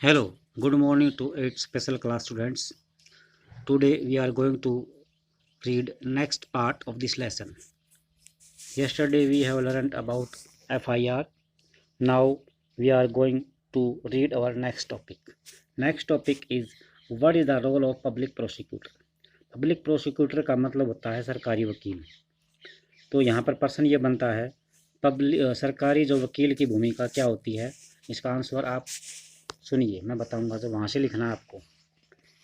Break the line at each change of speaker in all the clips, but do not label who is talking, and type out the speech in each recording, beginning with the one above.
Hello, good morning to 8 special class students. Today we are going to read next part of this lesson. Yesterday we have learned about FIR. Now we are going to read our next topic. Next topic is what is the role of public prosecutor. Public prosecutor का मतलब होता है सरकारी वकील। तो यहाँ पर प्रश्न ये बनता है सरकारी जो वकील की भूमिका क्या होती है। इसका आंसर आप सुनिए, मैं बताऊंगा, जो वहाँ से लिखना है आपको।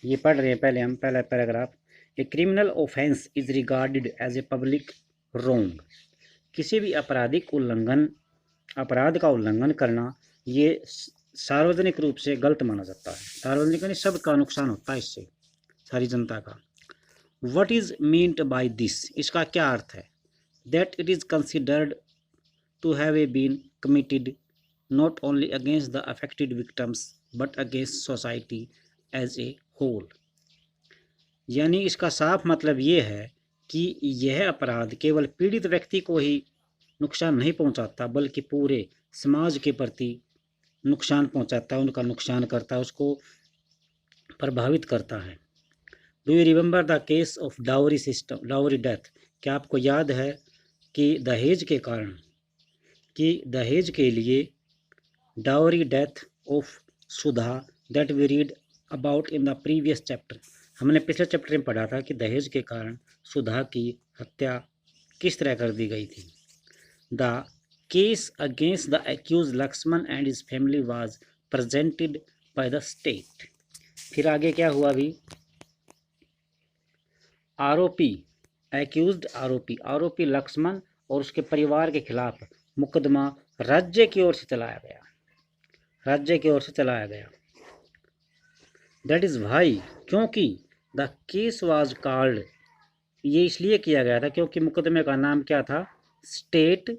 ये पढ़ रहे हैं पहले हम, पहला paragraph. A criminal offence is regarded as a public wrong. किसी भी अपराध का उल्लंघन करना ये सार्वजनिक रूप से गलत माना जाता है। सार्वजनिक यानी सबका नुकसान होता है इससे, सारी जनता का। What is meant by this, इसका क्या अर्थ है। That it is considered to have a been committed not only against the affected victims but against society as a whole. यानी इसका साफ मतलब ये है कि यह अपराध केवल पीड़ित व्यक्ति को ही नुकसान नहीं पहुंचाता, बल्कि पूरे समाज के प्रति नुकसान पहुंचाता है, उनका नुकसान करता है, उसको प्रभावित करता है। Do you remember the case of dowry system, dowry death. क्या आपको याद है कि दहेज के लिए dowry death of Sudha that we read about in the previous chapter. हमने पिछले चैप्टर में पढ़ा था कि दहेज के कारण सुधा की हत्या किस तरह कर दी गई थी। The case against the accused Lakshman and his family was presented by the state. फिर आगे क्या हुआ अभी। आरोपी लक्ष्मण और उसके परिवार के खिलाफ मुकदमा राज्य की ओर से चलाया गया। दैट इज वाई, क्योंकि द केस वाज कॉल्ड, ये इसलिए किया गया था क्योंकि मुकदमे का नाम क्या था। स्टेट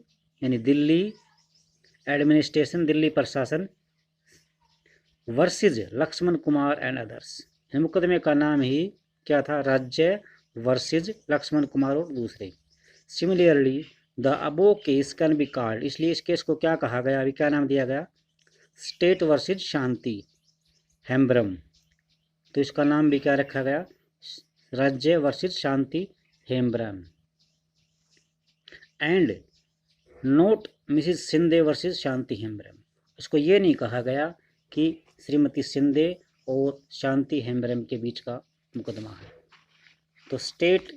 यानी दिल्ली एडमिनिस्ट्रेशन, दिल्ली प्रशासन, versus Lakshman Kumar and others. मुकदमे का नाम ही क्या था, राज्य वर्सेज लक्ष्मण कुमार और दूसरे। Similarly the above case can be called, इसलिए इस केस को क्या कहा गया, अभी क्या नाम दिया गया, स्टेट वर्सेज शांति हेम्ब्रम। तो इसका नाम भी क्या रखा गया, राज्य versus Shanti Hembram. And note Mrs Sindhe versus Shanti Hembram. इसको ये नहीं कहा गया कि श्रीमती सिंधे और शांति हेम्ब्रम के बीच का मुकदमा है। तो स्टेट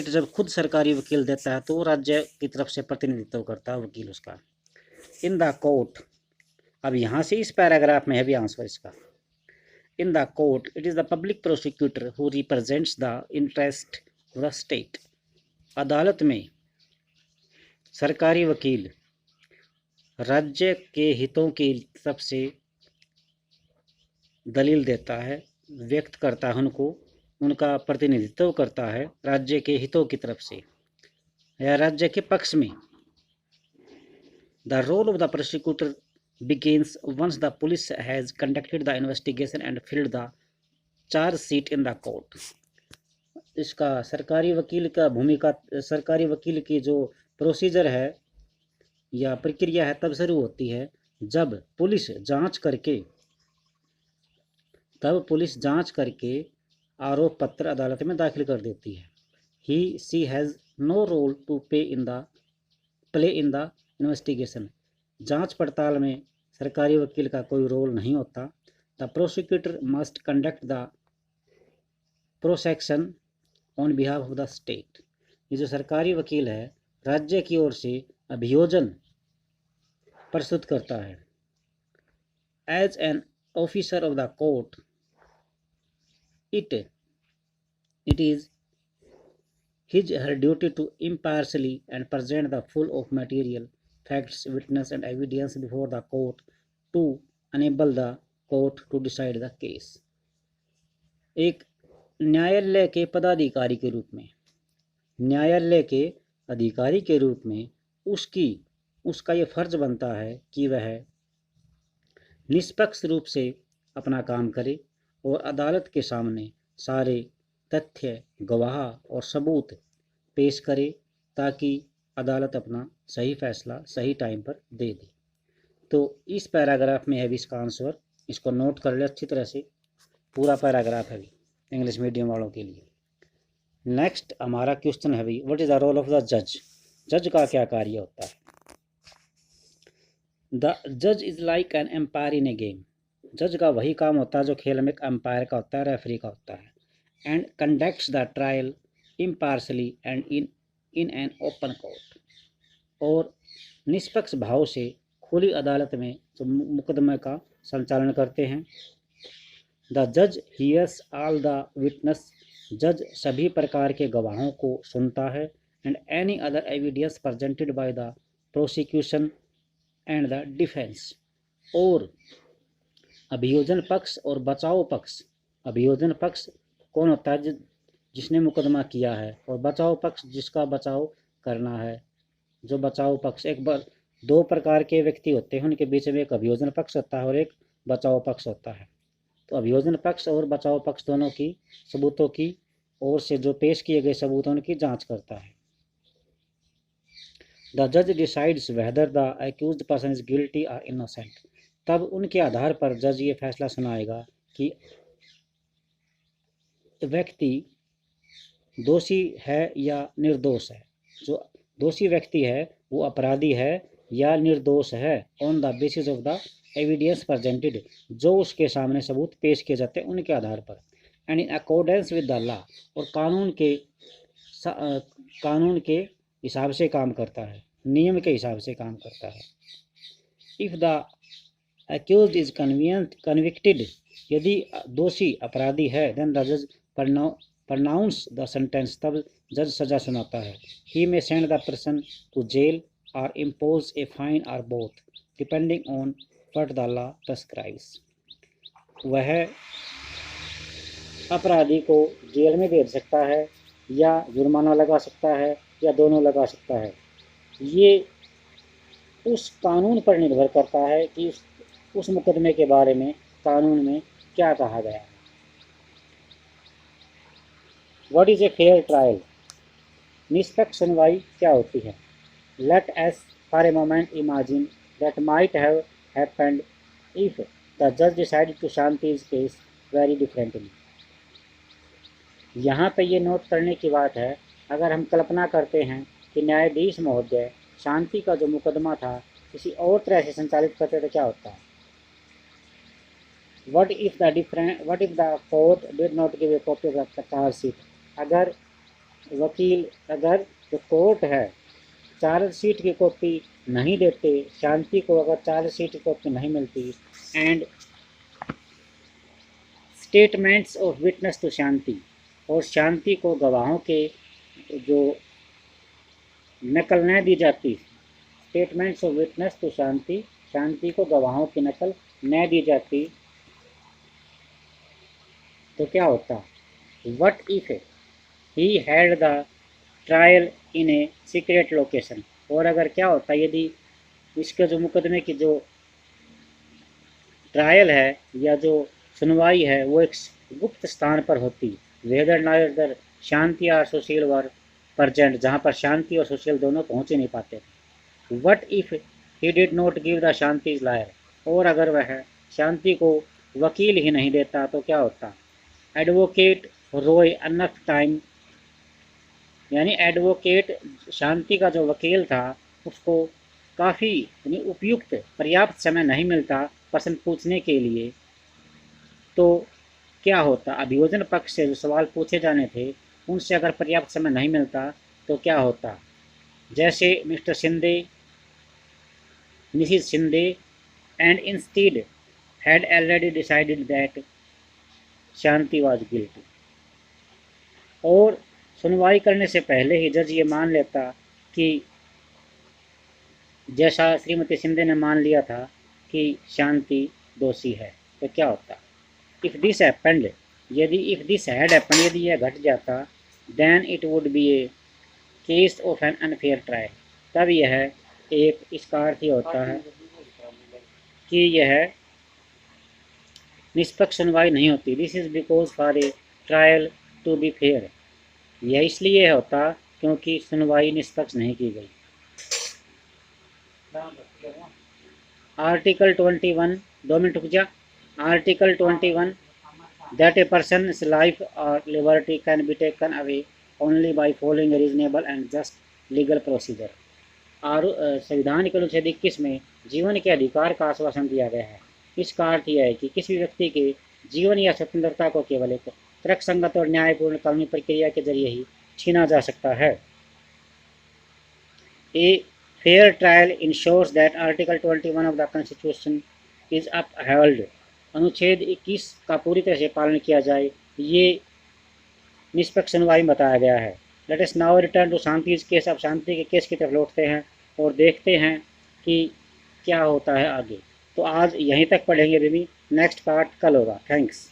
जब खुद सरकारी वकील देता है तो राज्य की तरफ से प्रतिनिधित्व करता है वकील उसका। इन द कोर्ट, अब यहाँ से इस पैराग्राफ में है भी आंसर इसका। In the court it is the public prosecutor who represents the interest of the state. अदालत में सरकारी वकील राज्य के हितों की तरफ से दलील देता है, व्यक्त करता है, उनका प्रतिनिधित्व करता है राज्य के हितों की तरफ से या राज्य के पक्ष में। The role of the prosecutor begins once the police has conducted the investigation and filled the charge sheet in the court। इसका सरकारी वकील की जो प्रोसीजर है या प्रक्रिया है तब शुरू होती है जब पुलिस जांच करके आरोप पत्र अदालत में दाखिल कर देती है। She has no role to play in the investigation. जांच पड़ताल में सरकारी वकील का कोई रोल नहीं होता। The prosecutor must conduct the projection on behalf of the state. ये जो सरकारी वकील है राज्य की ओर से अभियोजन प्रस्तुत करता है। As an officer of the court it is her duty to impartially and present the full of material facts, witness and evidence before the court to enable the court to decide the case। एक न्यायालय के पदाधिकारी के रूप में, न्यायालय के अधिकारी के रूप में उसका ये फर्ज बनता है कि वह निष्पक्ष रूप से अपना काम करे और अदालत के सामने सारे तथ्य, गवाह और सबूत पेश करे ताकि अदालत अपना सही फैसला सही टाइम पर दे दे। तो इस पैराग्राफ में है भी इसका आंसर, इसको नोट कर ले अच्छी तरह से, पूरा पैराग्राफ है भी इंग्लिश मीडियम वालों के लिए। नेक्स्ट हमारा क्वेश्चन है भी, what is the role of the जज, जज का क्या कार्य होता है। द जज is like an umpire in a game, जज का वही काम होता है जो खेल में एक एम्पायर का होता है, रेफरी का होता है। And conducts the trial impartially and in an open court, और निष्पक्ष भाव से खुली अदालत में जो मुकदमे का संचालन करते हैं। द जज हियर्स ऑल द विटनेस, जज सभी प्रकार के गवाहों को सुनता है। And any other evidence presented by the prosecution and the defence, और अभियोजन पक्ष और बचाव पक्ष, अभियोजन पक्ष कौन होता है, जिसने मुकदमा किया है, और बचाव पक्ष जिसका बचाव करना है। जो बचाव पक्ष, एक बार दो प्रकार के व्यक्ति होते हैं, उनके बीच में एक अभियोजन पक्ष होता है और एक बचाव पक्ष होता है। तो अभियोजन पक्ष और बचाव पक्ष दोनों की सबूतों की ओर से जो पेश किए गए सबूतों की जांच करता है। द जज decides whether the accused person is guilty और इनोसेंट, तब उनके आधार पर जज ये फैसला सुनाएगा कि व्यक्ति दोषी है या निर्दोष है। जो दोषी व्यक्ति है वो अपराधी है या निर्दोष है, on the basis of the evidence presented, जो उसके सामने सबूत पेश किए जाते हैं उनके आधार पर। And in accordance with the law, और कानून के हिसाब से काम करता है, नियम के हिसाब से काम करता है। If the accused is convicted, यदि दोषी अपराधी है, देन द जज प्रनाउंस द सेंटेंस, तब जज सजा सुनाता है। He may send the person to jail or impose a fine or both, depending on what the law prescribes, वह अपराधी को जेल में भेज सकता है या जुर्माना लगा सकता है या दोनों लगा सकता है। ये उस कानून पर निर्भर करता है कि उस मुकदमे के बारे में कानून में क्या कहा गया है। What is a fair trial, निष्पक्ष सुनवाई क्या होती है। Let us for a moment imagine that might have happened if the जज decided to Shanti's case very differently. यहाँ पे ये नोट करने की बात है, अगर हम कल्पना करते हैं कि न्यायाधीश महोदय शांति का जो मुकदमा था किसी और तरह से संचालित करते तो क्या होता है। What if the court did not give a copy of the charge sheet, अगर जो कोर्ट है चार्ज शीट की कॉपी नहीं देते, शांति को अगर चार्ज शीट की कॉपी नहीं मिलती, and statements of witness to Shanti, और शांति को गवाहों के जो नकल न दी जाती, स्टेटमेंट्स ऑफ विटनेस टू शांति, शांति को गवाहों की नकल न दी जाती, तो क्या होता। What if he had the trial in a secret location, और अगर क्या होता यदि इसके जो मुकदमे की जो ट्रायल है या जो सुनवाई है वो एक गुप्त स्थान पर होती, वेदर नाइदर शांति और सुशील वर प्रेजेंट, जहाँ पर शांति और सुशील दोनों पहुँच ही नहीं पाते। What if he did not give the Shanti lawyer, और अगर वह शांति को वकील ही नहीं देता तो क्या होता। एडवोकेट रोय अनफ टाइम, यानी एडवोकेट शांति का जो वकील था उसको काफ़ी उपयुक्त पर्याप्त समय नहीं मिलता प्रश्न पूछने के लिए, तो क्या होता। अभियोजन पक्ष से जो सवाल पूछे जाने थे उनसे अगर पर्याप्त समय नहीं मिलता तो क्या होता। जैसे mister Shinde, Mrs Shinde and instead had already decided that Shanti was guilty, और सुनवाई करने से पहले ही जज ये मान लेता कि जैसा श्रीमती शिंदे ने मान लिया था कि शांति दोषी है, तो क्या होता। इफ़ दिस हैपेंड, यदि इफ़ दिस हैड हैपेंड, यदि यह घट जाता, then it would be a case of an unfair trial, तब यह एक, इसका अर्थ ये होता है कि यह निष्पक्ष सुनवाई नहीं होती। This is because for a trial to be fair, यह इसलिए होता क्योंकि सुनवाई निष्पक्ष नहीं की गई। आर्टिकल 21, 2 मिनट रुक जा। Article 21 that a person's life or liberty can be taken away only by following a reasonable and just legal procedure। और संविधान के अनुच्छेद 21 में जीवन के अधिकार का आश्वासन दिया गया है। इसका अर्थ यह है कि किसी भी व्यक्ति के जीवन या स्वतंत्रता को केवल एक तर्कसंगत और न्यायपूर्ण कानूनी प्रक्रिया के जरिए ही छीना जा सकता है। A fair trial ensures that article 21 of the constitution is upheld. अनुच्छेद 21 का पूरी तरह से पालन किया जाए, ये निष्पक्ष सुनवाई बताया गया है। Let us now return to Shanti case. अब शांति के केस की तरफ लौटते हैं और देखते हैं कि क्या होता है आगे। तो आज यहीं तक पढ़ेंगे बेबी, नेक्स्ट पार्ट कल होगा। थैंक्स।